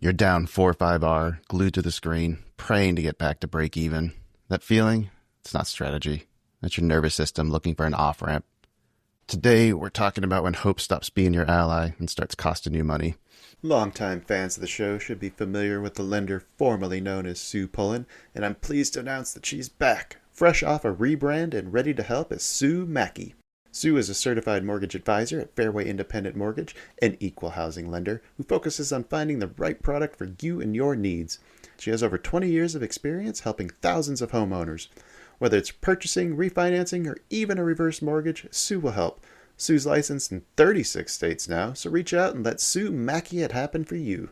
You're down 4 or 5R, glued to the screen, praying to get back to break even. That feeling? It's not strategy. That's your nervous system looking for an off-ramp. Today, we're talking about when hope stops being your ally and starts costing you money. Longtime fans of the show should be familiar with the lender formerly known as Sue Pullen, and I'm pleased to announce that she's back, fresh off a rebrand and ready to help as Sue Mackey. Sue is a certified mortgage advisor at Fairway Independent Mortgage, an equal housing lender who focuses on finding the right product for you and your needs. She has over 20 years of experience helping thousands of homeowners. Whether it's purchasing, refinancing, or even a reverse mortgage, Sue will help. Sue's licensed in 36 states now, so reach out and let Sue Mackey it happen for you.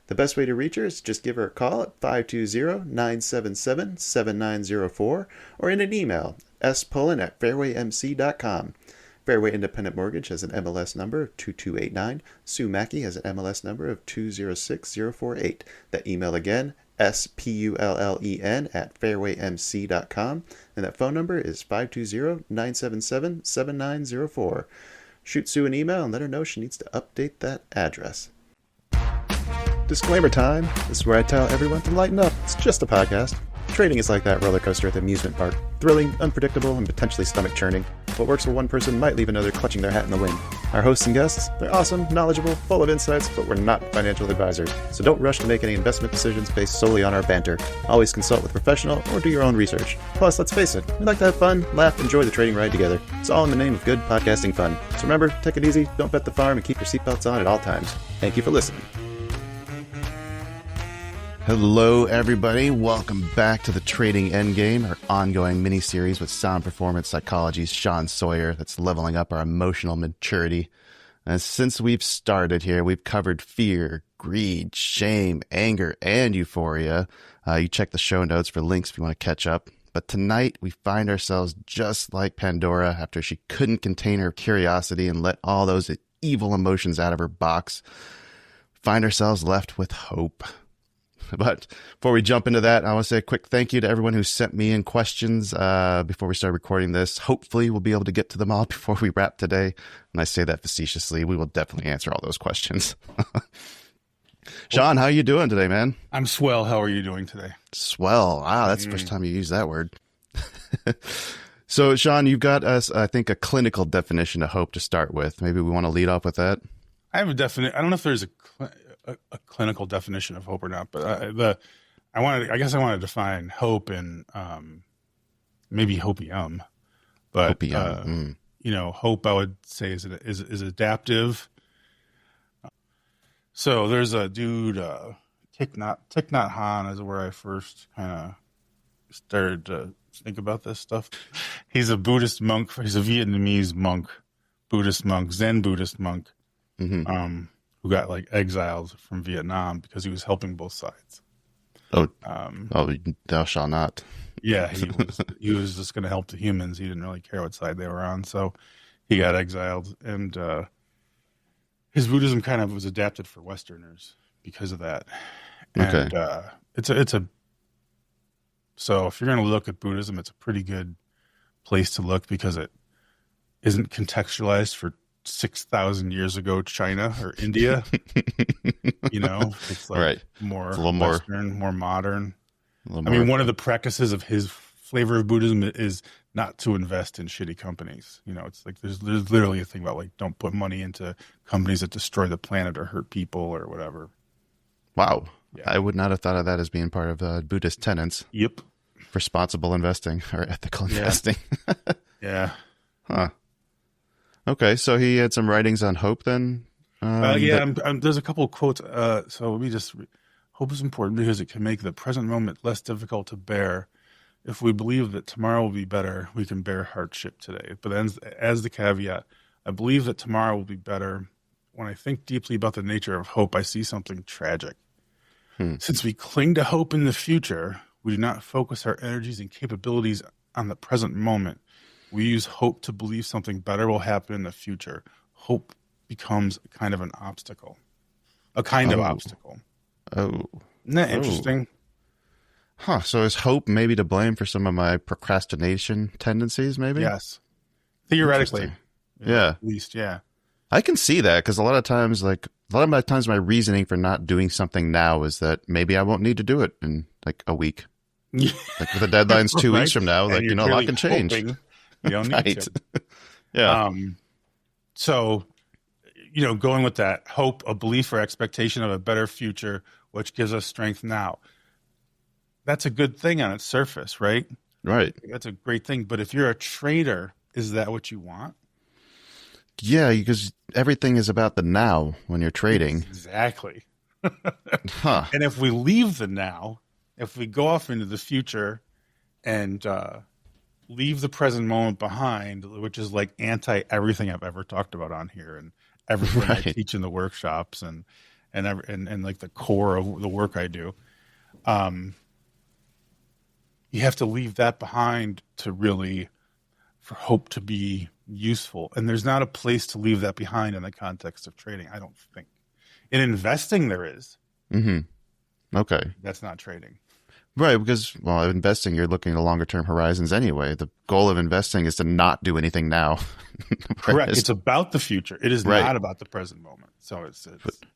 The best way to reach her is to just give her a call at 520-977-7904 or in an email, spullen@fairwaymc.com. Fairway Independent Mortgage has an MLS number of 2289. Sue Mackey has an MLS number of 206048. That email again, spullen@fairwaymc.com, and that phone number is 520-977-7904. Shoot Sue an email and let her know she needs to update that address. Disclaimer time. This is where I tell everyone to lighten up. It's just a podcast. Trading is like that roller coaster at the amusement park. Thrilling, unpredictable, and potentially stomach-churning. What works for one person might leave another clutching their hat in the wind. Our hosts and guests, they're awesome, knowledgeable, full of insights, but we're not financial advisors. So don't rush to make any investment decisions based solely on our banter. Always consult with a professional or do your own research. Plus, let's face it, we like to have fun, laugh, enjoy the trading ride together. It's all in the name of good podcasting fun. So remember, take it easy, don't bet the farm, and keep your seatbelts on at all times. Thank you for listening. Hello, everybody. Welcome back to the Trading Endgame, our ongoing mini-series with sound performance psychology's Sean Sawyer that's leveling up our emotional maturity. And since we've started here, we've covered fear, greed, shame, anger, and euphoria. You check the show notes for links if you want to catch up. But tonight, we find ourselves just like Pandora after she couldn't contain her curiosity and let all those evil emotions out of her box. Find ourselves left with hope. But before we jump into that, I want to say a quick thank you to everyone who sent me in questions before we start recording this. Hopefully, we'll be able to get to them all before we wrap today. And I say that facetiously. We will definitely answer all those questions. Sean, how are you doing today, man? I'm swell. How are you doing today? Swell. Wow, that's the first time you used that word. So, Sean, you've got us, I think, a clinical definition of hope to start with. Maybe we want to lead off with that. I have a definite. I don't know if there's a clinical definition of hope or not, but I guess I want to define hope in maybe hopium, but Hopium. Hope I would say is adaptive. So there's a dude, Thich Nhat Hanh is where I first kind of started to think about this stuff. He's a Buddhist monk. He's a Vietnamese monk, Buddhist monk, Zen Buddhist monk. Mm-hmm. Who got exiled from Vietnam because he was helping both sides. Oh, thou shalt not. Yeah, he was just going to help the humans. He didn't really care what side they were on, so he got exiled. And his Buddhism kind of was adapted for Westerners because of that. And okay. So if you're going to look at Buddhism, it's a pretty good place to look because it isn't contextualized for 6,000 years ago China or India. It's right. More it's a little Western, more modern. One of the practices of his flavor of Buddhism is not to invest in shitty companies. It's like there's literally a thing about don't put money into companies that destroy the planet or hurt people or whatever. Wow. Yeah. I would not have thought of that as being part of Buddhist tenets. Yep. Responsible investing or ethical investing. Yeah. Huh. Okay, so he had some writings on hope then? There's a couple of quotes. So let me just hope is important because it can make the present moment less difficult to bear. If we believe that tomorrow will be better, we can bear hardship today. But then as the caveat, I believe that tomorrow will be better. When I think deeply about the nature of hope, I see something tragic. Since we cling to hope in the future, we do not focus our energies and capabilities on the present moment. We use hope to believe something better will happen in the future. Hope becomes kind of an obstacle. A kind of obstacle. Oh. Isn't that interesting? Huh. So is hope maybe to blame for some of my procrastination tendencies, maybe? Yes. Theoretically. Yeah. At least, yeah. I can see that because a lot of times, A lot of my times, my reasoning for not doing something now is that maybe I won't need to do it in like a week. Like with the deadline's 2 weeks from now, like, and a lot can change. You don't need Right. to. Yeah. So, going with that hope, a belief or expectation of a better future, which gives us strength now. That's a good thing on its surface, right? Right. That's a great thing. But if you're a trader, is that what you want? Yeah, because everything is about the now when you're trading. Exactly. Huh. And if we leave the now, if we go off into the future and leave the present moment behind, which is like anti everything I've ever talked about on here and everything I teach in the workshops and like the core of the work I do, you have to leave that behind to really, for hope to be useful. And there's not a place to leave that behind in the context of trading, I don't think. In investing, there is. Mm-hmm. Okay. That's not trading. Right, because, well, investing, you're looking at longer term horizons anyway. The goal of investing is to not do anything now. Correct. It's about the future. It is not about the present moment. So it's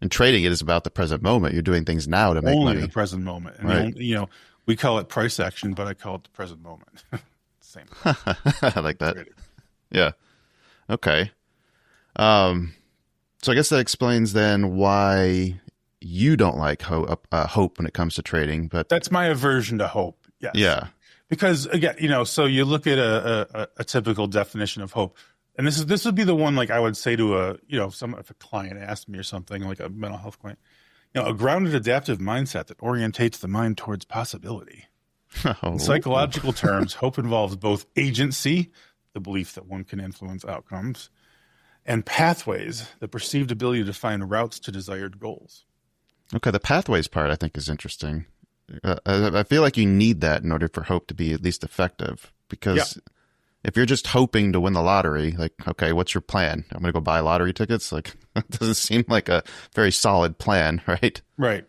and trading, it is about the present moment. You're doing things now to make only money. the present moment. And we call it price action, but I call it the present moment. Same. I like that. Trading. Yeah. Okay. So I guess that explains then why you don't like hope when it comes to trading, but that's my aversion to hope. Yes. Yeah. Because again, so you look at a typical definition of hope, and this would be the one like I would say to if a client asked me or something like a mental health client, a grounded adaptive mindset that orientates the mind towards possibility. In psychological terms, hope involves both agency, the belief that one can influence outcomes, and pathways, the perceived ability to find routes to desired goals. Okay, the pathways part I think is interesting. I feel like you need that in order for hope to be at least effective, because if you're just hoping to win the lottery, like, okay, what's your plan? I'm going to go buy lottery tickets? Like, that doesn't seem like a very solid plan, right? Right.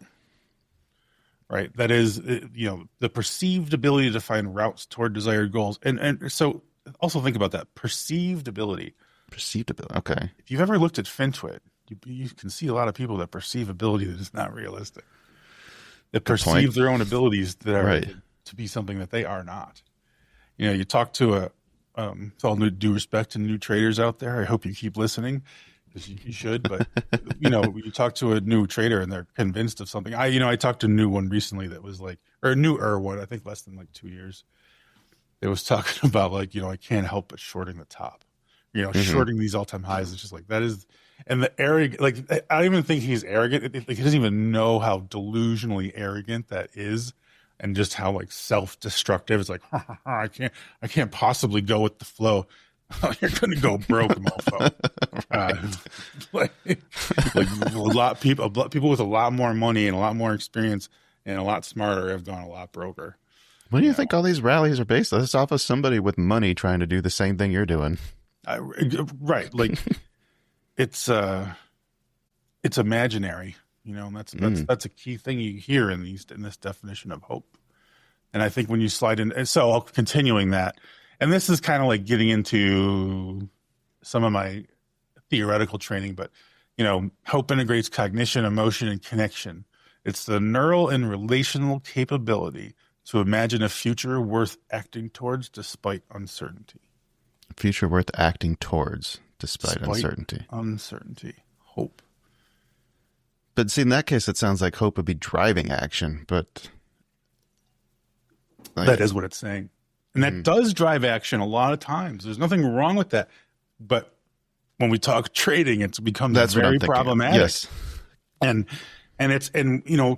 That is, the perceived ability to find routes toward desired goals. And so also think about that. Perceived ability. Perceived ability. Okay. If you've ever looked at FinTwit, you can see a lot of people that perceive ability that is not realistic. That perceive their own abilities that are to be something that they are not. You talk to with all due respect to new traders out there. I hope you keep listening because you should. But you talk to a new trader and they're convinced of something. I talked to a new one recently that was like, or a newer one, I think less than like 2 years. It was talking about like, I can't help but shorting the top. Shorting these all-time highs. It's just like that is. And the arrogant, like, I don't even think he's arrogant. Like, he doesn't even know how delusionally arrogant that is, and just how like self-destructive. It's like, I can't possibly go with the flow. You're going to go broke, mofo. Like a lot of people with a lot more money and a lot more experience and a lot smarter have gone a lot broker. What do you think all these rallies are based on? It's off of somebody with money trying to do the same thing you're doing. Right. Like it's imaginary, and that's a key thing you hear in this definition of hope. And I think when you slide in, and so continuing that, and this is kind of like getting into some of my theoretical training, but hope integrates cognition, emotion, and connection. It's the neural and relational capability to imagine a future worth acting towards despite uncertainty. Future worth acting towards despite uncertainty. Hope. But see, in that case, it sounds like hope would be driving action, but that is what it's saying. And that does drive action a lot of times. There's nothing wrong with that. But when we talk trading, it's become very problematic. Yes. And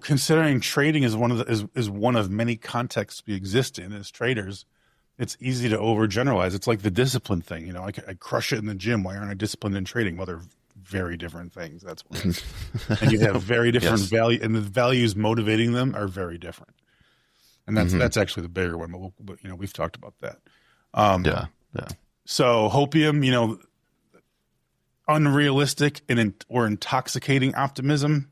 considering trading is one of many contexts we exist in as traders, it's easy to overgeneralize. It's like the discipline thing. I crush it in the gym. Why aren't I disciplined in trading? Well, they're very different things. That's what it is. And you have very different value, and the values motivating them are very different. And that's actually the bigger one. But we've talked about that. Yeah. So Hopium, unrealistic or intoxicating optimism.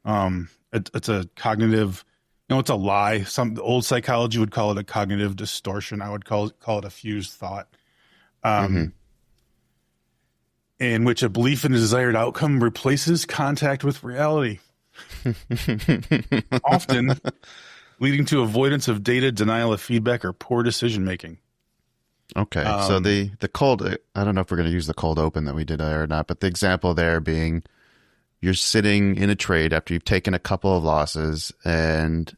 It's a cognitive. It's a lie. Some old psychology would call it a cognitive distortion. I would call it a fused thought. in which a belief in a desired outcome replaces contact with reality, often leading to avoidance of data, denial of feedback, or poor decision making. Okay, so the cold, I don't know if we're going to use the cold open that we did there or not, but the example there being you're sitting in a trade after you've taken a couple of losses, and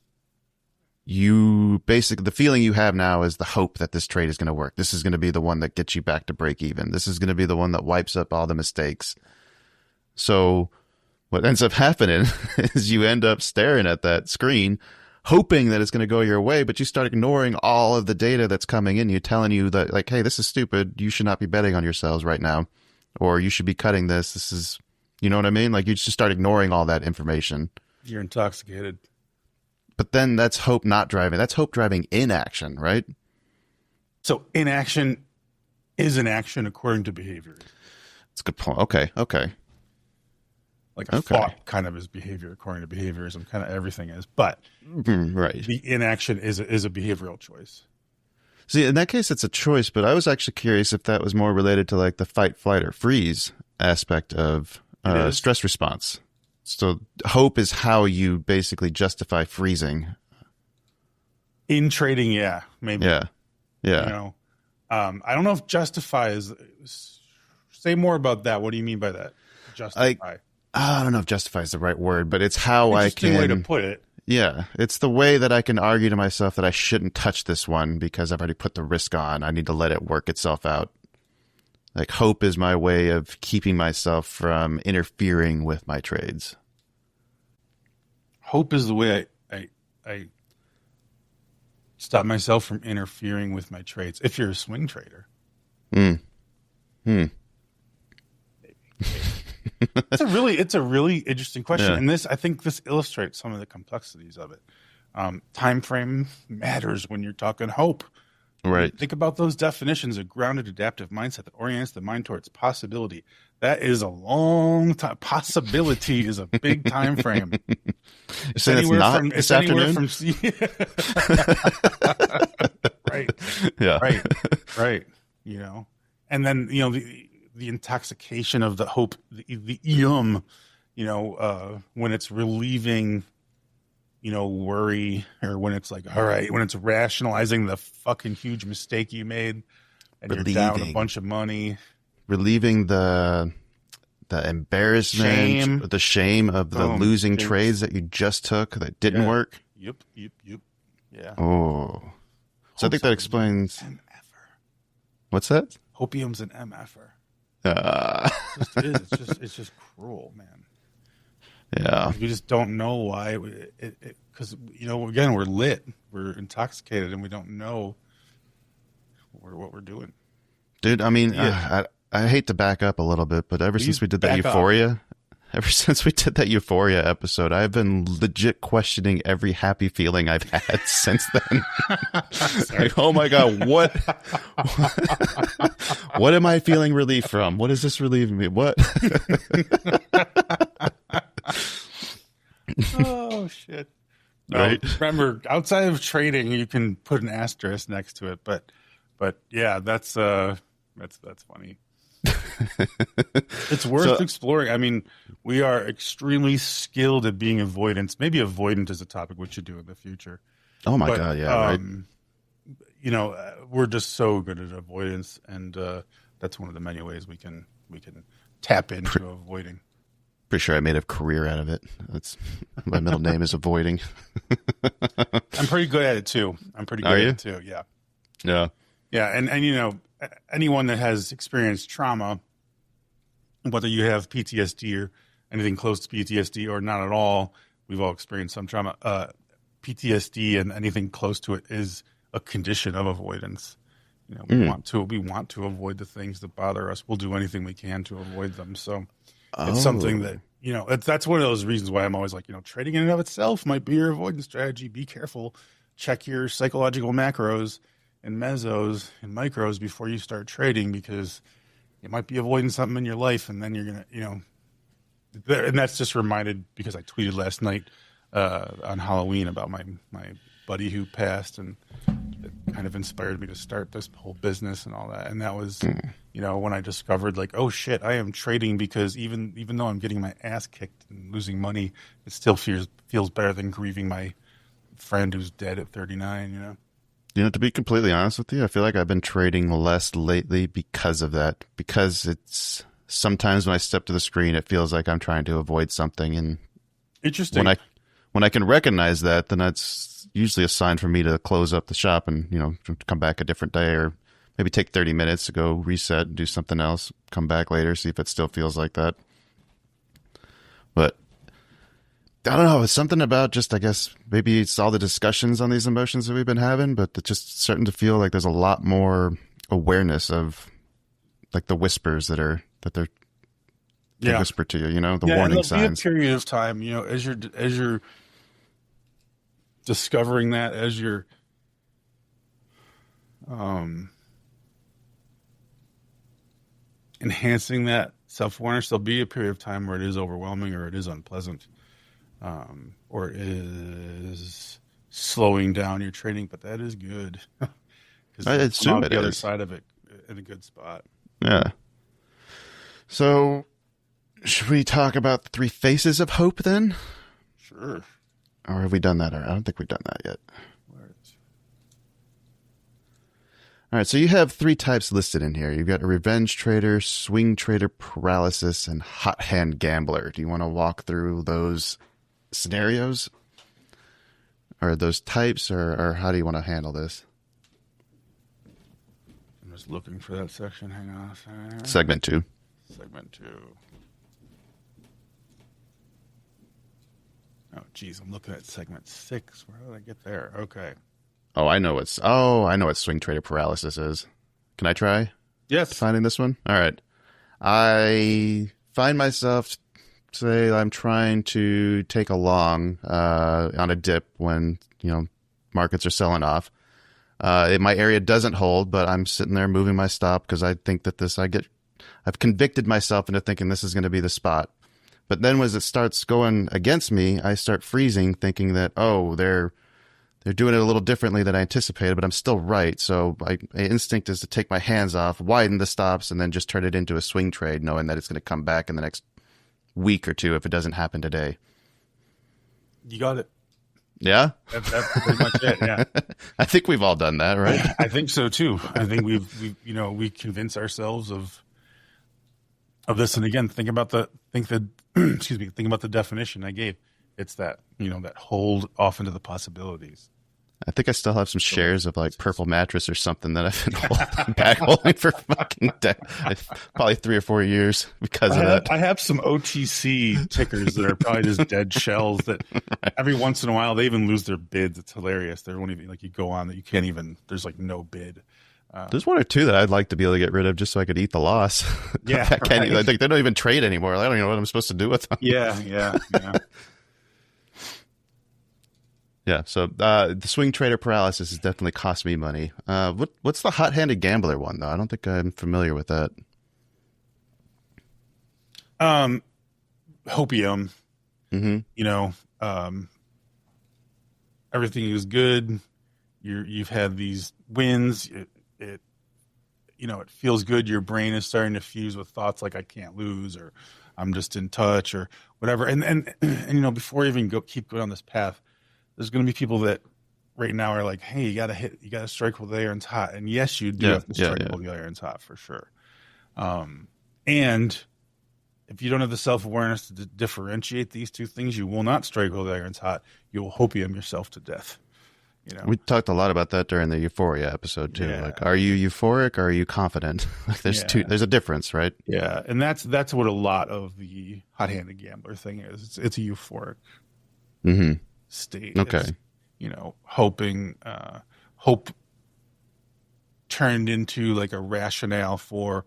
you basically, the feeling you have now is the hope that this trade is going to work. This is going to be the one that gets you back to break even. This is going to be the one that wipes up all the mistakes. So what ends up happening is you end up staring at that screen hoping that it's going to go your way, but you start ignoring all of the data that's coming in, you telling you that, like, hey, this is stupid. You should not be betting on yourselves right now, or you should be cutting this. This is, you know what I mean? Like, you just start ignoring all that information. You're intoxicated. But then that's hope not driving. That's hope driving inaction, right? So inaction is an action according to behavior. That's a good point. Okay. Like a thought kind of is behavior according to behaviorism, kind of everything is. But right, the inaction is a behavioral choice. See, in that case, it's a choice, but I was actually curious if that was more related to like the fight, flight, or freeze aspect of stress response. So hope is how you basically justify freezing. In trading, yeah, maybe. Yeah. You know, I don't know if justify is. Say more about that. What do you mean by that? Justify. I don't know if justify is the right word, but it's how I can. Interesting way to put it. Yeah, it's the way that I can argue to myself that I shouldn't touch this one because I've already put the risk on. I need to let it work itself out. Like, hope is my way of keeping myself from interfering with my trades. Hope is the way I stop myself from interfering with my trades. If you're a swing trader. It's a really interesting question. Yeah. And I think this illustrates some of the complexities of it. Time frame matters when you're talking hope. Right. Think about those definitions: a grounded adaptive mindset that orients the mind towards possibility. That is a long time. Possibility is a big time frame. It's not this afternoon? Right. Yeah. Right. You know, and then, you know, the intoxication of the hope, the you know, when it's relieving, you know, worry, or when it's like, all right, when it's rationalizing the fucking huge mistake you made and you're down a bunch of money. Relieving the embarrassment, the shame of the losing trades that you just took that didn't work. Yep. Yeah. Oh. So I think that explains. MFer. What's that? Hopium's an MFer. It's just cruel, man. Yeah. We just don't know why. Because, you know, again, we're lit. We're intoxicated, and we don't know what we're doing. Dude, I mean, I hate to back up a little bit, but ever since we did that Euphoria episode, I've been legit questioning every happy feeling I've had since then. Like, oh my God, what am I feeling relief from? What is this relieving me? What? Oh shit. Right. Remember, outside of trading, you can put an asterisk next to it, but yeah, that's funny. It's worth exploring. I mean, we are extremely skilled at being avoidance. Maybe avoidant is a topic we should do in the future. Oh my God, yeah, right. You know, we're just so good at avoidance, and that's one of the many ways we can tap into avoiding. Pretty sure I made a career out of it. That's my middle name is avoiding. I'm pretty good at it too. Yeah. Yeah, and you know, anyone that has experienced trauma, whether you have PTSD or anything close to PTSD or not at all, we've all experienced some trauma. PTSD and anything close to it is a condition of avoidance. You know, we want to avoid the things that bother us. We'll do anything we can to avoid them. So it's something that, you know, that's one of those reasons why I'm always like, you know, trading in and of itself might be your avoidance strategy. Be careful. Check your psychological macros and mesos and micros before you start trading, because you might be avoiding something in your life, and then you're going to, you know, and that's just reminded because I tweeted last night on Halloween about my buddy who passed, and that kind of inspired me to start this whole business and all that. And that was, when I discovered like, oh shit, I am trading because even though I'm getting my ass kicked and losing money, it still feels better than grieving my friend who's dead at 39. To be completely honest with you, I feel like I've been trading less lately because of that. Because it's sometimes when I step to the screen, it feels like I'm trying to avoid something. And interesting. When I can recognize that, then that's usually a sign for me to close up the shop and, come back a different day, or maybe take 30 minutes to go reset and do something else, come back later, see if it still feels like that. But I don't know. It's something about just, I guess, maybe it's all the discussions on these emotions that we've been having, but it's just starting to feel like there's a lot more awareness of like the whispers that they're whisper to you, the warning signs. Be a period of time, as you're discovering that, as you're enhancing that self-awareness, there'll be a period of time where it is overwhelming or it is unpleasant. Or is slowing down your trading, but that is good. I assume it the is. Other side of it in a good spot. Yeah. So, should we talk about the 3 faces of hope then? Sure. Or have we done that? I don't think we've done that yet. All right, so you have 3 types listed in here. You've got a revenge trader, swing trader, paralysis, and hot hand gambler. Do you want to walk through those scenarios or those types, or how do you want to handle this? I'm just looking for that section. Hang on a second. Segment 2. Oh, geez, I'm looking at segment 6. Where did I get there? Okay. Oh, I know what swing trader paralysis is. Can I try? Yes. Finding this one? All right. I find myself, say I'm trying to take a long on a dip when, markets are selling off. My area doesn't hold, but I'm sitting there moving my stop because I think that I've convicted myself into thinking this is going to be the spot. But then as it starts going against me, I start freezing, thinking that, they're doing it a little differently than I anticipated, but I'm still right. So my instinct is to take my hands off, widen the stops, and then just turn it into a swing trade, knowing that it's going to come back in the next week or 2 if it doesn't happen today. You got it. Yeah? That's pretty much it, yeah. I think we've all done that, right? I think so, too. I think we convince ourselves of this. And again, think about the definition I gave. It's that, that hold off into the possibilities. I think I still have some shares of like Purple Mattress or something that I've been holding for fucking probably 3 or 4 years because of that. I have some OTC tickers that are probably just dead shells that every once in a while they even lose their bids. It's hilarious. There won't even, like, you go on that you can't even, there's like no bid. There's 1 or 2 that I'd like to be able to get rid of just so I could eat the loss. Yeah. I can't, right. They don't even trade anymore. I don't even know what I'm supposed to do with them. Yeah. Yeah, so the swing trader paralysis has definitely cost me money. What's the hot-handed gambler one, though? I don't think I'm familiar with that. Hopium. Mm-hmm. Everything is good. You've had these wins. It feels good. Your brain is starting to fuse with thoughts like I can't lose, or I'm just in touch, or whatever. And before you even keep going on this path, there's going to be people that right now are like, hey, you got to strike while the iron's hot. And yes, you do have to strike while the iron's hot for sure. And if you don't have the self-awareness to differentiate these 2 things, you will not strike while the iron's hot. You will hopium yourself to death. We talked a lot about that during the euphoria episode too. Yeah. Like, are you euphoric or are you confident? Like, there's a difference, right? Yeah. And that's what a lot of the hot-handed gambler thing is. It's a euphoric state. Okay. It's, hoping, hope turned into like a rationale for,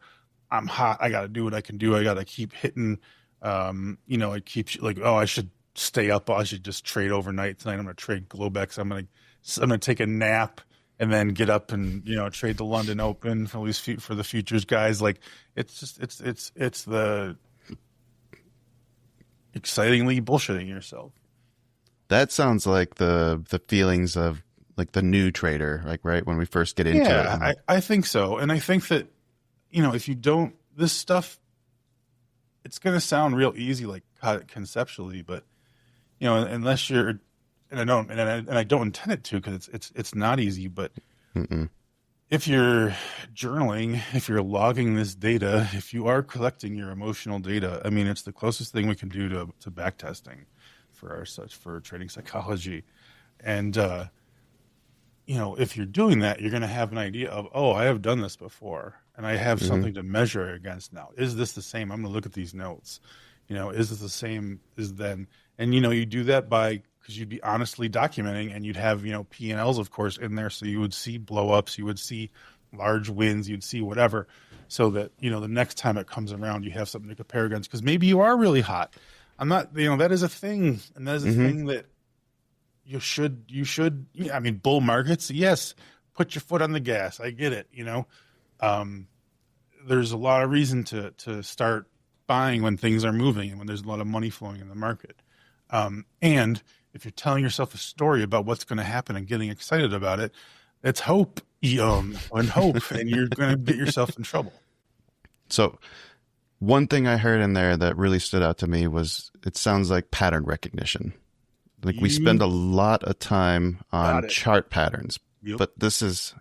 I'm hot, I got to do what I can do, I got to keep hitting, it keeps like, I should stay up, I should just trade overnight tonight, I'm going to trade Globex, I'm going to take a nap and then get up and, trade the London Open for the futures guys. Like, it's just, it's the excitingly bullshitting yourself. That sounds like the feelings of like the new trader, like right when we first get into it. Yeah, I think so. And I think that, if you don't, this stuff, it's going to sound real easy, like conceptually, but, unless you're, and I don't intend it to, because it's not easy, but if you're journaling, if you're logging this data, if you are collecting your emotional data, I mean, it's the closest thing we can do to back testing for trading psychology. And, if you're doing that, you're going to have an idea of, oh, I have done this before and I have something to measure against now. Is this the same? I'm going to look at these notes. Is this the same as then? And, you do that because you'd be honestly documenting, and you'd have, P&Ls, of course, in there. So you would see blow ups, you would see large wins, you'd see whatever, so that, the next time it comes around, you have something to compare against, because maybe you are really hot. I'm not, that is a thing. And that is a thing that you should, I mean, bull markets, yes, put your foot on the gas. I get it. There's a lot of reason to start buying when things are moving and when there's a lot of money flowing in the market. And if you're telling yourself a story about what's going to happen and getting excited about it, it's hope, and hope, and you're going to get yourself in trouble. So one thing I heard in there that really stood out to me was, it sounds like pattern recognition. Like we spend a lot of time on chart patterns, but this is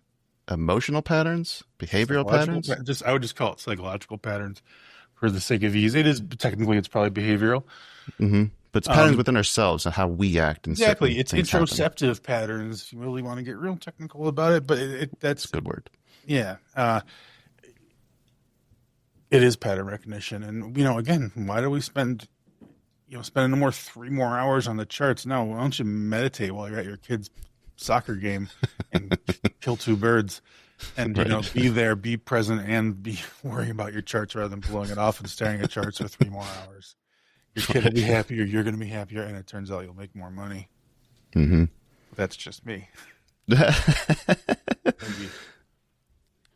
emotional patterns, behavioral patterns. I would just call it psychological patterns for the sake of ease. It is technically, it's probably behavioral. But it's patterns within ourselves and how we act. And exactly. It's interoceptive patterns, if you really want to get real technical about it. But that's a good word. Yeah. It is pattern recognition. And, again, why do we spend, spending 3 more hours on the charts? No, why don't you meditate while you're at your kid's soccer game and kill 2 birds and, be there, be present, and be worrying about your charts rather than blowing it off and staring at charts for 3 more hours. Your kid will be happier, you're going to be happier, and it turns out you'll make more money. Mm-hmm. That's just me.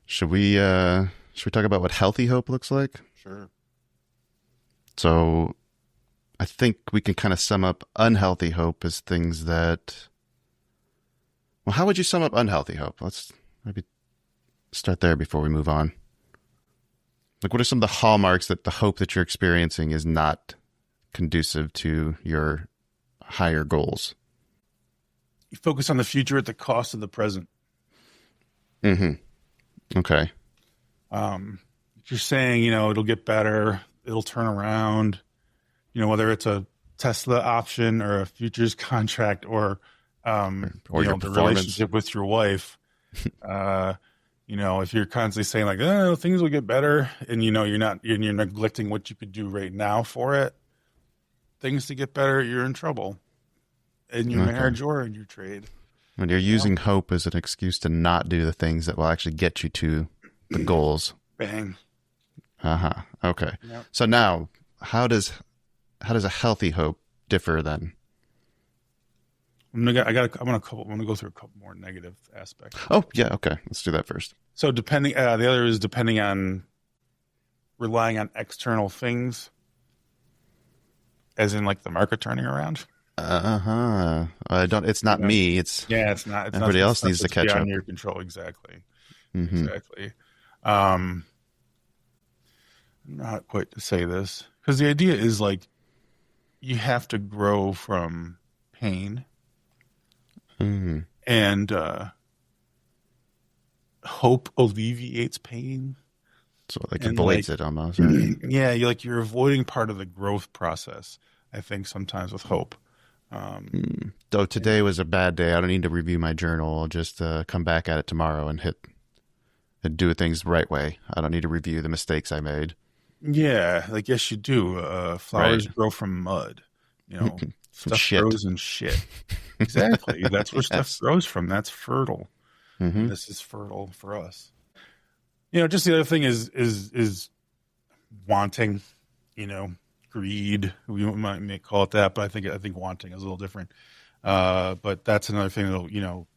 Should we talk about what healthy hope looks like? Sure. So I think we can kind of sum up unhealthy hope as things that... Well, how would you sum up unhealthy hope? Let's maybe start there before we move on. Like, what are some of the hallmarks that the hope that you're experiencing is not conducive to your higher goals? You focus on the future at the cost of the present. Mm-hmm. Okay. You're saying, it'll get better, it'll turn around, whether it's a Tesla option or a futures contract or your the relationship with your wife. If you're constantly saying like, oh, things will get better, and you're neglecting what you could do right now for it, things to get better, you're in trouble in your marriage or in your trade. When you're using hope as an excuse to not do the things that will actually get you to the goals. Bang. Okay. Yep. So now, how does a healthy hope differ then? I'm gonna go through a couple more negative aspects. Oh yeah, okay. Let's do that first. So the other is depending on relying on external things, as in like the market turning around. It's not me. It's not. It's everybody not, else needs to catch up. Beyond your control, exactly. Mm-hmm. Exactly. Not quite to say this, because the idea is like you have to grow from pain. Mm-hmm. And hope alleviates pain. So like avoids it almost. Right? Yeah, you're avoiding part of the growth process, I think, sometimes with hope. Though today was a bad day, I don't need to review my journal. I'll just come back at it tomorrow and do things the right way. I don't need to review the mistakes I made. Yeah, yes, you do. Flowers grow from mud. Stuff grows in shit. Exactly. That's where stuff grows from. That's fertile. Mm-hmm. This is fertile for us. Just the other thing is wanting, greed. We may call it that, but I think wanting is a little different. But that's another thing that'll,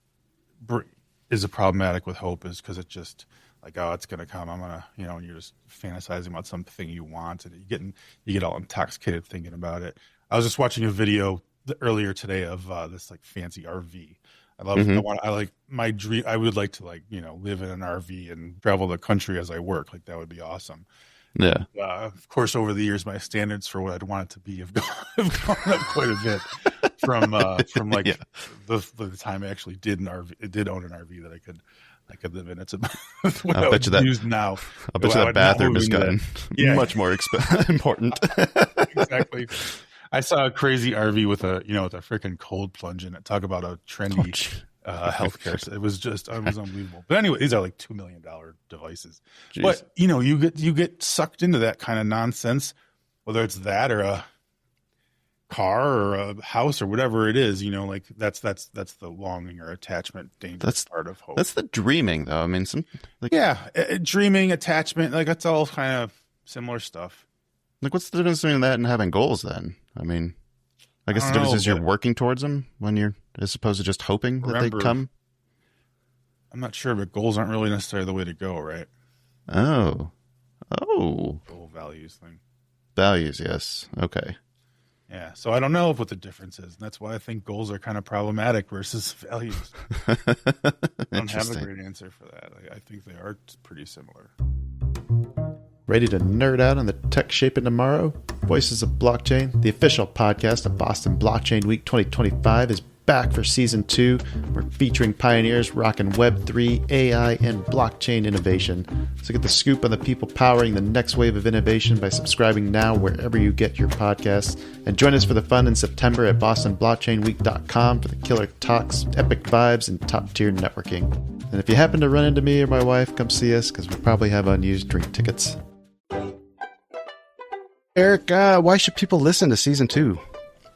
is a problematic with hope, is because it's just like, oh, it's going to come. I'm going to, and you're just fantasizing about something you want, and you get all intoxicated thinking about it. I was just watching a video earlier today of this fancy RV I like my dream. I would like to live in an RV and travel the country as I work. Like that would be awesome. Yeah. Of course, over the years, my standards for what I'd want it to be have gone up quite a bit from the time I actually did own an RV that I could live in. It's about what I would use now. I'll bet you that bathroom has gotten much more important. Exactly. I saw a crazy RV with a freaking cold plunge in it. Talk about a trendy healthcare. It was unbelievable. But anyway, these are like $2 million devices. Jeez. But you get sucked into that kind of nonsense, whether it's that or a car or a house or whatever it is. Like that's the longing or attachment dangerous part of hope. That's the dreaming, though. I mean, dreaming, attachment, like that's all kind of similar stuff. Like, what's the difference between that and having goals then? I mean, I guess the difference is you're working towards them as opposed to just hoping that they come. I'm not sure, but goals aren't really necessarily the way to go, right? Oh. Goal values thing. Values, yes. Okay. Yeah, so I don't know what the difference is. And that's why I think goals are kind of problematic versus values. I don't have a great answer for that. I think they are pretty similar. Ready to nerd out on the tech shaping tomorrow? Voices of Blockchain, the official podcast of Boston Blockchain Week 2025, is back for Season 2. We're featuring pioneers rocking Web3, AI, and blockchain innovation. So get the scoop on the people powering the next wave of innovation by subscribing now wherever you get your podcasts. And join us for the fun in September at bostonblockchainweek.com for the killer talks, epic vibes, and top-tier networking. And if you happen to run into me or my wife, come see us because we probably have unused drink tickets. Eric, why should people listen to Season 2?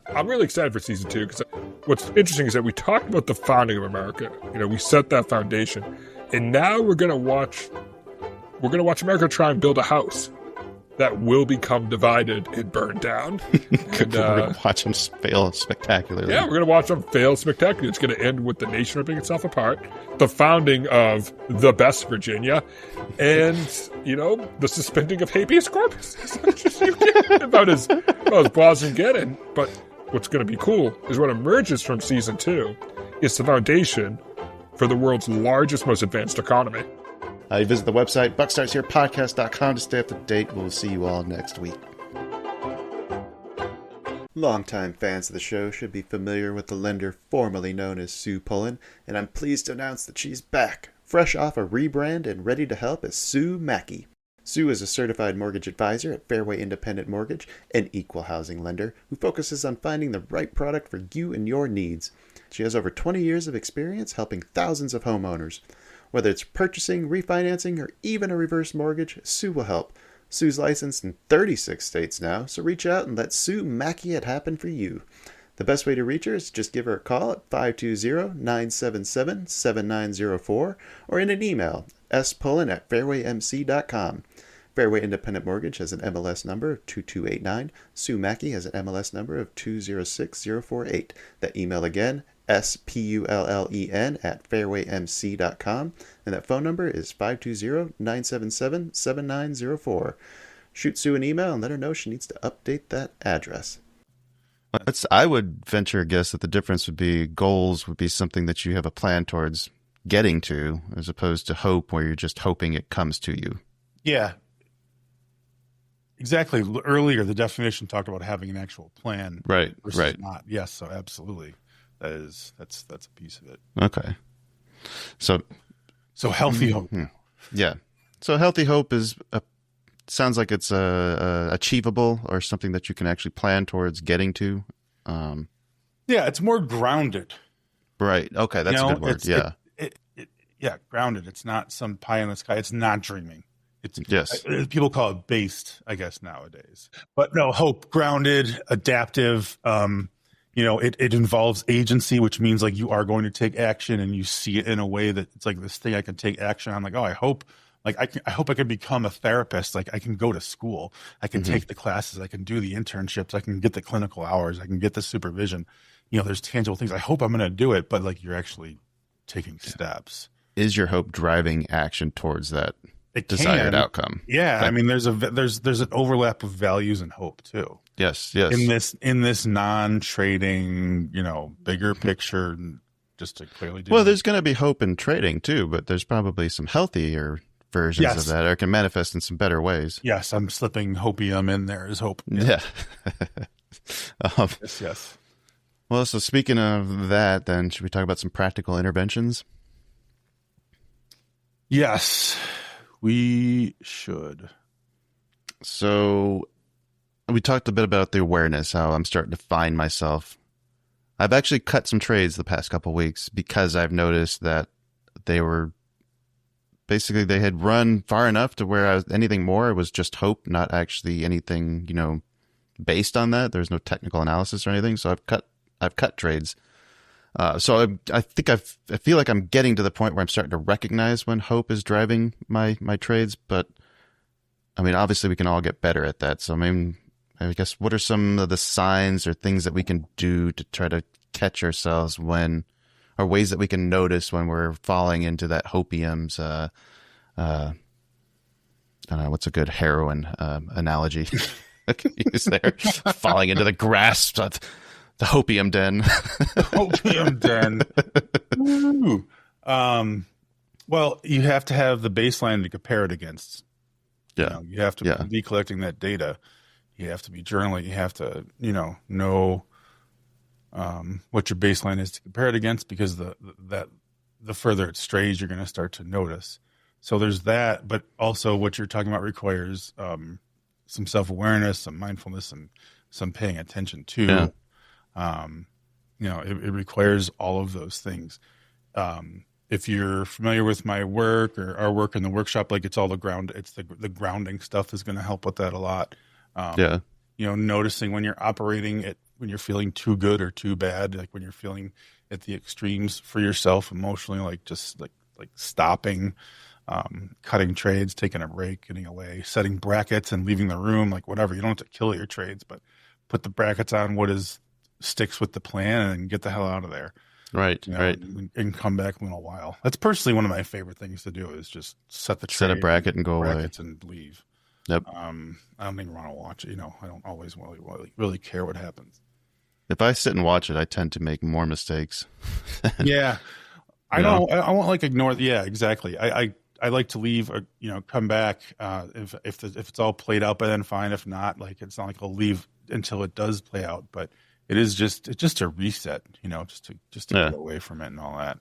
I'm really excited for Season 2 because what's interesting is that we talked about the founding of America. We set that foundation, and now we're going to watch America try and build a house that will become divided and burned down. And, we're going to watch them fail spectacularly. Yeah, we're going to watch them fail spectacularly. It's going to end with the nation ripping itself apart, the founding of the best Virginia, and, the suspending of habeas corpus. about as broad as you get in. But what's going to be cool is what emerges from Season 2 is the foundation for the world's largest, most advanced economy. You visit the website, buckstartsherepodcast.com to stay up to date. We'll see you all next week. Longtime fans of the show should be familiar with the lender formerly known as Sue Pullen, and I'm pleased to announce that she's back, fresh off a rebrand and ready to help as Sue Mackey. Sue is a certified mortgage advisor at Fairway Independent Mortgage, an equal housing lender who focuses on finding the right product for you and your needs. She has over 20 years of experience helping thousands of homeowners. Whether it's purchasing, refinancing, or even a reverse mortgage, Sue will help. Sue's licensed in 36 states now, so reach out and let Sue Mackey it happen for you. The best way to reach her is just give her a call at 520-977-7904 or in an email, spullen@fairwaymc.com. Fairway Independent Mortgage has an MLS number of 2289. Sue Mackey has an MLS number of 206048. That email again, spullen@fairwaymc.com, and that phone number is 520-977-7904. Shoot Sue an email and let her know she needs to update that address. I would venture a guess that the difference would be goals would be something that you have a plan towards getting to, as opposed to hope, where you're just hoping it comes to you. Yeah. Exactly. Earlier, the definition talked about having an actual plan. Right. Versus not. Yes. So absolutely. That's a piece of it. Okay. So healthy hope. Yeah. So healthy hope sounds like it's achievable or something that you can actually plan towards getting to. Yeah, it's more grounded. Right. Okay, that's a good word. Yeah. Yeah, grounded. It's not some pie in the sky. It's not dreaming. Yes. People call it based, I guess, nowadays. But no, hope, grounded, adaptive. It involves agency, which means like you are going to take action, and you see it in a way that it's like this thing I can take action on. Like, oh, I hope I can become a therapist. Like I can go to school, I can take the classes, I can do the internships, I can get the clinical hours, I can get the supervision. There's tangible things. I hope I'm going to do it, but like you're actually taking steps. Is your hope driving action towards that desired outcome? Yeah, I mean, there's an overlap of values and hope too. Yes. In this non-trading, bigger picture just to clearly Well, there's going to be hope in trading too, but there's probably some healthier versions of that, or can manifest in some better ways. Yes, I'm slipping hopium in there as hope. Yeah. Yes. Well, so speaking of that, then should we talk about some practical interventions? Yes, we should. So we talked a bit about the awareness, how I'm starting to find myself. I've actually cut some trades the past couple of weeks because I've noticed that they had run far enough to where anything more was just hope, not actually anything, based on that. There's no technical analysis or anything. So I've cut trades. So I feel like I'm getting to the point where I'm starting to recognize when hope is driving my trades, but I mean, obviously we can all get better at that. So I guess what are some of the signs or things that we can do to try to catch ourselves or ways that we can notice when we're falling into that hopium's, I don't know, what's a good heroin analogy I can use there? Falling into the grasp of the hopium den. Hopium den. Ooh. Well, you have to have the baseline to compare it against. Yeah. You have to be collecting that data. You have to be journaling. You have to, know what your baseline is to compare it against, because the further it strays, you're going to start to notice. So there's that, but also what you're talking about requires some self-awareness, some mindfulness, and some paying attention to. Yeah. It requires all of those things. If you're familiar with my work or our work in the workshop, like it's all the grounding stuff is going to help with that a lot. Noticing when you're operating it, when you're feeling too good or too bad, like when you're feeling at the extremes for yourself emotionally, like just like stopping, cutting trades, taking a break, getting away, setting brackets and leaving the room, like whatever. You don't have to kill your trades, but put the brackets on sticks with the plan and get the hell out of there. Right. And come back in a while. That's personally one of my favorite things to do, is just set a bracket and go away and leave. Yep. I don't even want to watch it. I don't always really care what happens. If I sit and watch it, I tend to make more mistakes. Yeah. I won't like ignore. Yeah, exactly. I like to leave, come back. If it's all played out by then, fine. If not, like, it's not like I'll leave until it does play out, but it's just a reset, just to get away from it and all that.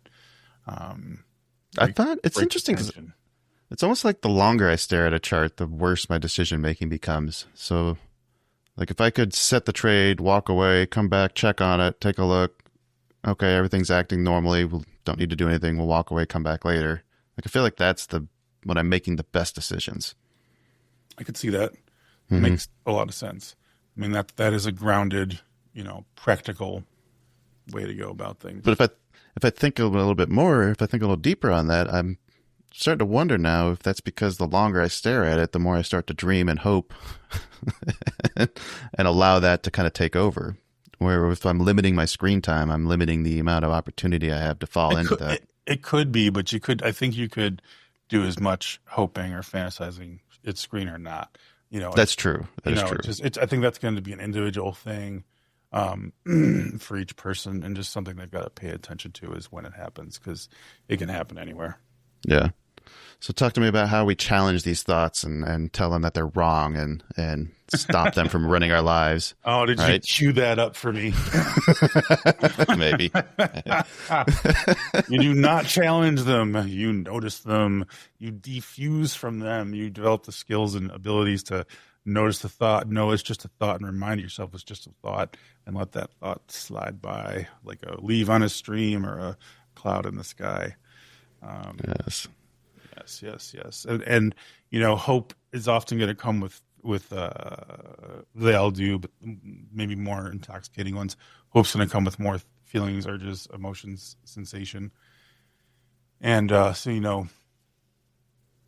I thought it's interesting because it's almost like the longer I stare at a chart, the worse my decision making becomes. So, like, if I could set the trade, walk away, come back, check on it, take a look. Okay, everything's acting normally. We don't need to do anything. We'll walk away, come back later. Like, I feel like that's when I'm making the best decisions. I could see that. Mm-hmm. Makes a lot of sense. I mean, that is a grounded, practical way to go about things. But if I think a little bit more, if I think a little deeper on that, I'm starting to wonder now if that's because the longer I stare at it, the more I start to dream and hope and allow that to kind of take over. Where if I'm limiting my screen time, I'm limiting the amount of opportunity I have to fall into that. It could be, but I think you could do as much hoping or fantasizing it's screen or not. That's true. That is true. I think that's going to be an individual thing for each person, and just something they've got to pay attention to is when it happens, because it can happen anywhere. Yeah. So talk to me about how we challenge these thoughts and tell them that they're wrong and stop them from running our lives. Oh, did you cue that up for me? Maybe. You do not challenge them. You notice them. You defuse from them. You develop the skills and abilities to notice the thought. No, it's just a thought, and remind yourself it's just a thought, and let that thought slide by like a leaf on a stream or a cloud in the sky. Yes. And hope is often going to come with they all do, but maybe more intoxicating ones. Hope's going to come with more feelings, urges, emotions, sensation. And so,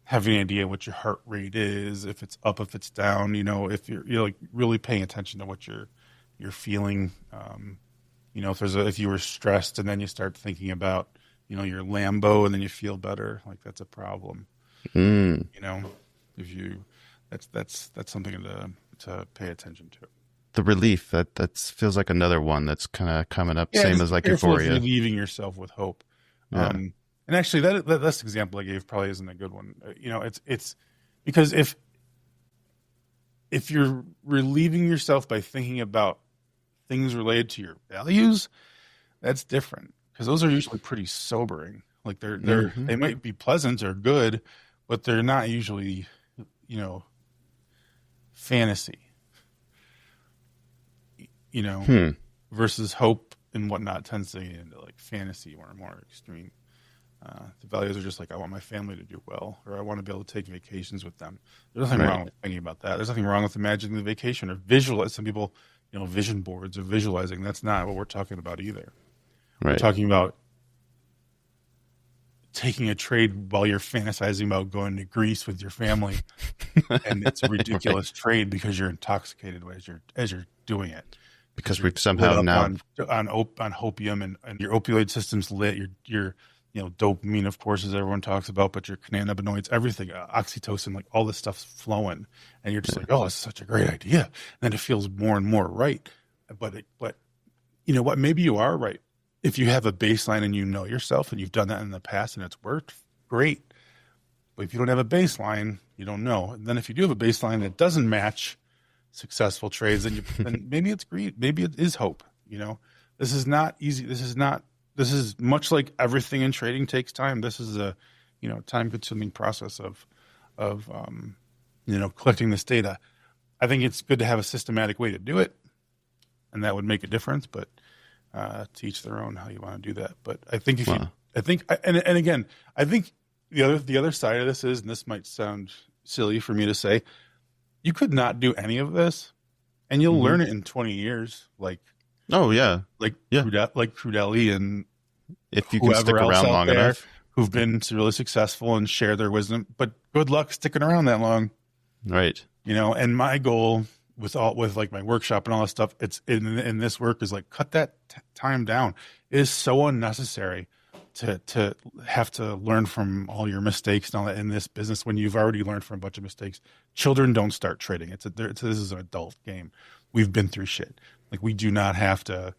having an idea what your heart rate is, if it's up, if it's down, if you're like really paying attention to what you're feeling. If you were stressed and then you start thinking about your Lambo and then you feel better, like that's a problem. If if you, that's something to pay attention to. the relief that feels like another one that's kind of coming up, same as like euphoria. Relieving yourself with hope. Yeah. And actually, that's example I gave probably isn't a good one. It's because if you're relieving yourself by thinking about things related to your values, that's different, because those are usually pretty sobering. Like they might be pleasant or good, but they're not usually, fantasy. Versus hope and whatnot tends to get into like fantasy or more extreme. The values are just like, I want my family to do well, or I want to be able to take vacations with them. There's nothing wrong with thinking about that. There's nothing wrong with imagining the vacation or visualize. Some people, vision boards or visualizing. That's not what we're talking about either. Right. We're talking about taking a trade while you're fantasizing about going to Greece with your family, and it's a ridiculous trade because you're intoxicated as you're doing it. Because we've somehow now on Hopium and your opioid system's lit. Your dopamine, of course, as everyone talks about, but your cannabinoids, everything, oxytocin, like all this stuff's flowing, and you're just like, oh, it's such a great idea. And then it feels more and more right. But you know what? Maybe you are right. If you have a baseline and you know yourself and you've done that in the past and it's worked, great. But if you don't have a baseline, you don't know. And then if you do have a baseline that doesn't match successful trades, then maybe it's greed. Maybe it is hope. This is not easy. This is much like everything in trading takes time. This is a, time consuming process of collecting this data. I think it's good to have a systematic way to do it, and that would make a difference, but to each their own how you want to do that. But I think and again, I think the other side of this is, and this might sound silly for me to say, you could not do any of this, and you'll learn it in 20 years. Crudelli and if you can stick around long enough, who've been really successful and share their wisdom. But good luck sticking around that long, right? And my goal with like my workshop and all that stuff, it's in this work is like cut that time down. It is so unnecessary to have to learn from all your mistakes and all that in this business when you've already learned from a bunch of mistakes. Children don't start trading. This is an adult game. We've been through shit. Like, we do not have to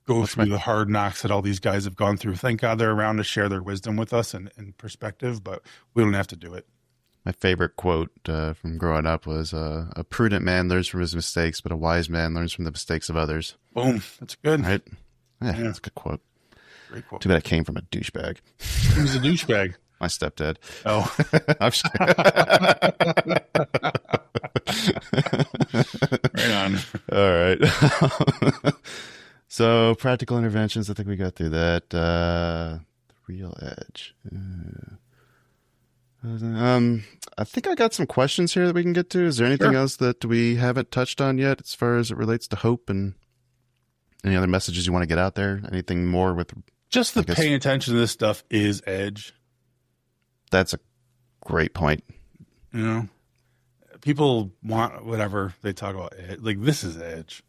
go through the hard knocks that all these guys have gone through. Thank God they're around to share their wisdom with us and perspective, but we don't have to do it. My favorite quote from growing up was, a prudent man learns from his mistakes, but a wise man learns from the mistakes of others. Boom. That's good. Right? Yeah, that's a good quote. Great quote. Too bad it came from a douchebag. Who's a douchebag? My stepdad. Oh. Right on. All right. So, practical interventions. I think we got through that. The real edge. I think I got some questions here that we can get to. Is there anything else that we haven't touched on yet as far as it relates to hope, and any other messages you want to get out there? Anything more with just paying attention to this stuff is edge. That's a great point. People want whatever they talk about. Like, this is edge.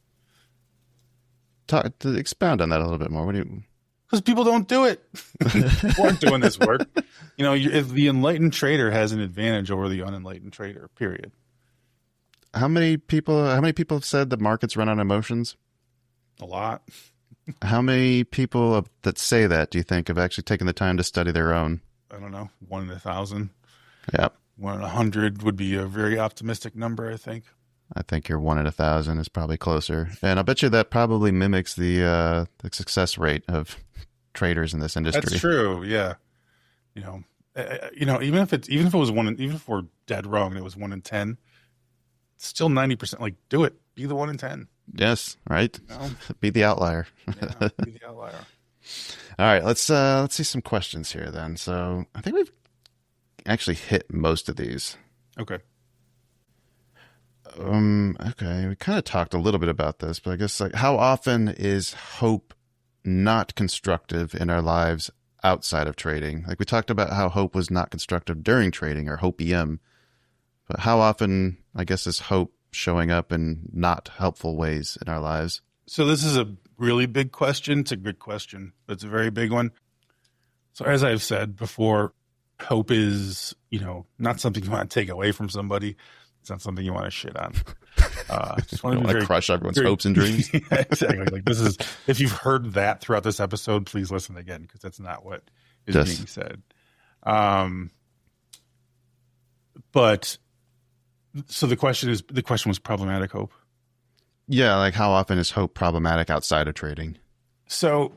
To expound on that a little bit more. What do you? Because people don't do it. People aren't doing this work. If the enlightened trader has an advantage over the unenlightened trader, period. How many people have said the markets run on emotions? A lot. How many people that say that do you think have actually taken the time to study their own? I don't know. 1 in 1,000. Yeah. 1 in 100 would be a very optimistic number, I think. I think your 1 in 1,000 is probably closer. And I bet you that probably mimics the success rate of traders in this industry. That's true. Yeah. Even if we're dead wrong and it was 1 in 10, it's still 90%. Like, do it. Be the 1 in 10. Yes. Right. Be the outlier. Yeah, be the outlier. All right. Let's see some questions here then. So I think we've actually hit most of these. Okay. Okay. We kind of talked a little bit about this, but I guess, like, how often is hope not constructive in our lives outside of trading? Like, we talked about how hope was not constructive during trading, or Hopium, but how often, I guess, is hope showing up in not helpful ways in our lives? So this is a really big question. It's a good question, but it's a very big one. So as I've said before, hope is, not something you want to take away from somebody. It's not something you want to shit on. Just want to crush everyone's hopes and dreams. Yeah, exactly. Like this is, if you've heard that throughout this episode, please listen again because that's not what is being said. But so the question was problematic hope. Yeah, like how often is hope problematic outside of trading? So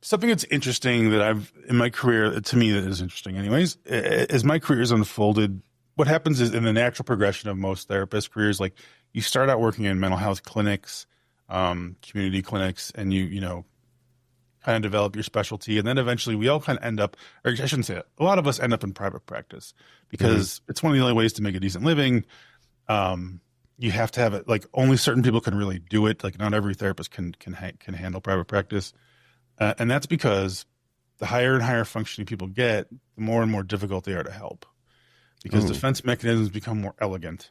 something that's interesting that I've in my career, to me, that is interesting anyways, as my career has unfolded, what happens is in the natural progression of most therapist careers, like you start out working in mental health clinics, community clinics, and you know, kind of develop your specialty. And then eventually we all kind of end up, or I shouldn't say it, a lot of us end up in private practice because it's one of the only ways to make a decent living. You have to have it, like only certain people can really do it. Like not every therapist can handle private practice. And that's because the higher and higher functioning people get, the more and more difficult they are to help because defense mechanisms become more elegant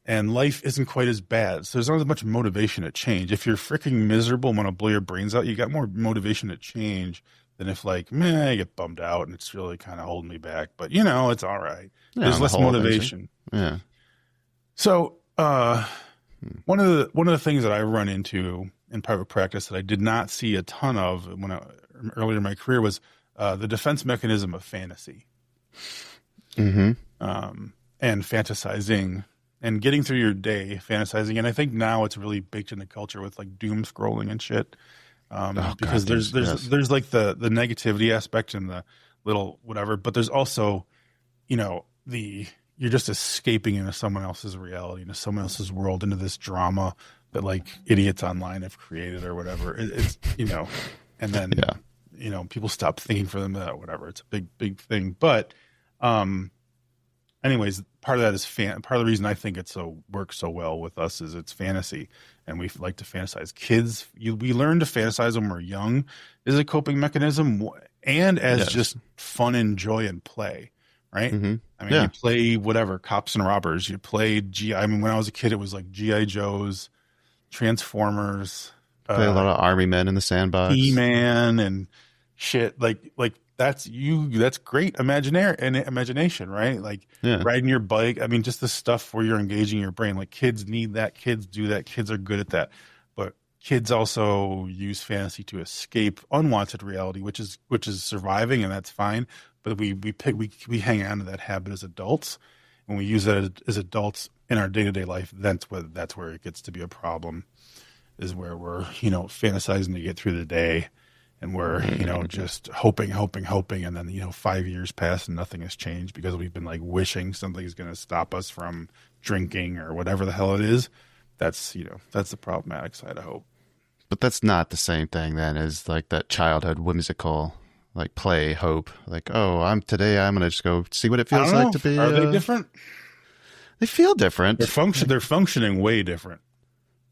and life isn't quite as bad. So there's not as much motivation to change. If you're freaking miserable and want to blow your brains out, you got more motivation to change than if like, man, I get bummed out and it's really kind of holding me back, but you know, it's all right. Yeah, there's less motivation. Yeah. So, one of the things that I run into in private practice that I did not see a ton of earlier in my career was the defense mechanism of fantasy, and fantasizing and getting through your day fantasizing. And I think now it's really baked in the culture with like doom scrolling and shit, because there's like the negativity aspect and the little whatever, but there's also, you know, you're just escaping into someone else's reality, into someone else's world, into this drama that like idiots online have created or whatever. It's, you know, and then, you know, people stop thinking for them or whatever. It's a big thing. But, anyways, part of that is part of the reason I think it works so well with us is it's fantasy, and we like to fantasize. Kids, we learn to fantasize when we're young is a coping mechanism and as just fun and joy and play. Right. I mean, you play whatever, cops and robbers. You play I mean, when I was a kid, it was like G.I. Joes, Transformers. Play a lot of Army Men in the Sandbox. He-Man and shit. Like that's great imagination, right? Like riding your bike. I mean, just the stuff where you're engaging your brain. Like kids need that. Kids do that. Kids are good at that. But kids also use fantasy to escape unwanted reality, which is surviving, and that's fine. But we hang on to that habit as adults, and we use that as adults in our day-to-day life. That's where it gets to be a problem, is where we're, you know, fantasizing to get through the day, and we're, you know, just hoping, and then, you know, 5 years pass and nothing has changed because we've been like wishing something's going to stop us from drinking or whatever the hell it is. That's the problematic side of hope. But that's not the same thing then as like that childhood whimsical like play hope, like, oh, I'm gonna just go see what it feels like to be. Are they different? They feel different. They're functioning way different.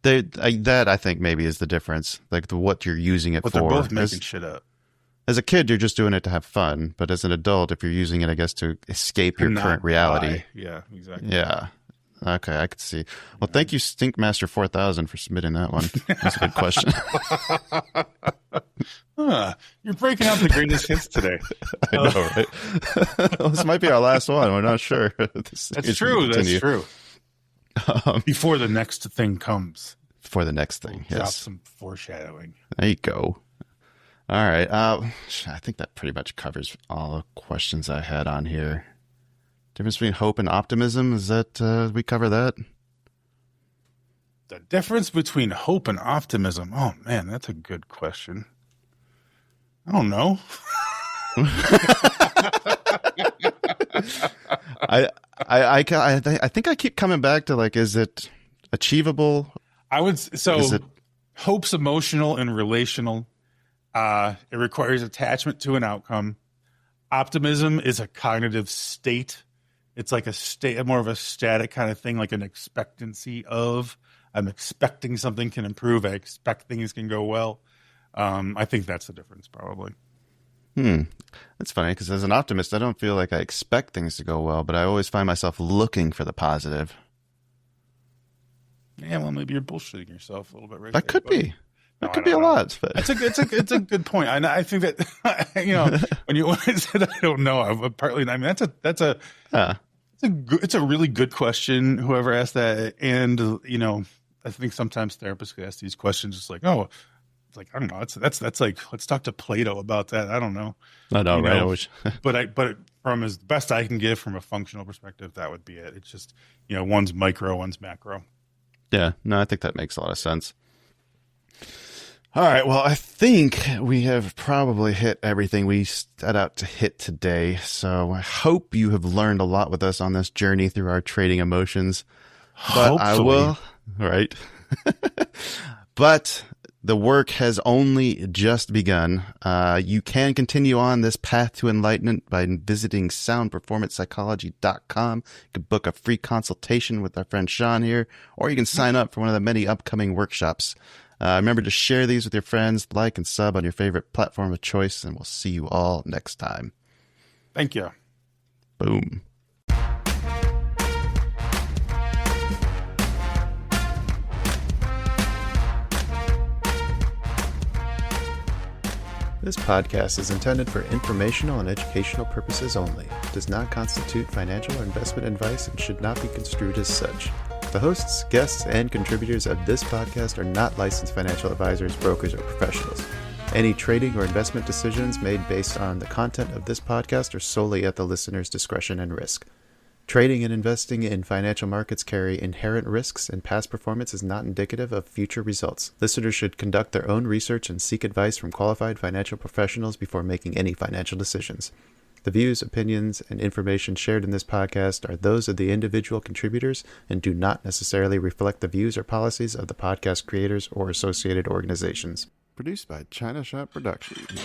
That I think maybe is the difference, like what you're using it for. They're both making shit up. As a kid, you're just doing it to have fun, but as an adult, if you're using it, I guess, to escape your current reality. Yeah, exactly. Yeah. Okay, I could see. Well, thank you, Stinkmaster 4000, for submitting that one. That's a good question. You're breaking out the greatest hits today. I know, right? Well, this might be our last one. We're not sure. That's true. That's true. Before the next thing comes. Before the next thing, yes. Drop some foreshadowing. There you go. All right. I think that pretty much covers all the questions I had on here. Difference between hope and optimism, is that we cover that? The difference between hope and optimism. Oh man, that's a good question. I don't know. I think I keep coming back to, like, is it achievable? Hope's emotional and relational. It requires attachment to an outcome. Optimism is a cognitive state. It's like more of a static kind of thing, like an expectancy of, I'm expecting something can improve. I expect things can go well. I think that's the difference, probably. That's funny, because as an optimist, I don't feel like I expect things to go well, but I always find myself looking for the positive. Yeah, well, maybe you're bullshitting yourself a little bit, right? That could be. That could be a lot. But it's a good point. I think that, you know, when you said I don't know, that's a It's a really good question, whoever asked that. And, I think sometimes therapists could ask these questions. It's like, oh, it's like, I don't know. That's like, let's talk to Plato about that. I don't know. I know, right? I wish. but from as best I can give from a functional perspective, that would be it. It's just, one's micro, one's macro. Yeah, no, I think that makes a lot of sense. All right, well, I think we have probably hit everything we set out to hit today. So I hope you have learned a lot with us on this journey through our trading emotions. But Hopefully. I will, right? But the work has only just begun. You can continue on this path to enlightenment by visiting soundperformancepsychology.com. You can book a free consultation with our friend Sean here, or you can sign up for one of the many upcoming workshops. Remember to share these with your friends, like and sub on your favorite platform of choice, and we'll see you all next time. Thank you. Boom. This podcast is intended for informational and educational purposes only. It does not constitute financial or investment advice and should not be construed as such. The hosts, guests, and contributors of this podcast are not licensed financial advisors, brokers, or professionals. Any trading or investment decisions made based on the content of this podcast are solely at the listener's discretion and risk. Trading and investing in financial markets carry inherent risks, and past performance is not indicative of future results. Listeners should conduct their own research and seek advice from qualified financial professionals before making any financial decisions. The views, opinions, and information shared in this podcast are those of the individual contributors and do not necessarily reflect the views or policies of the podcast creators or associated organizations. Produced by China Shop Productions.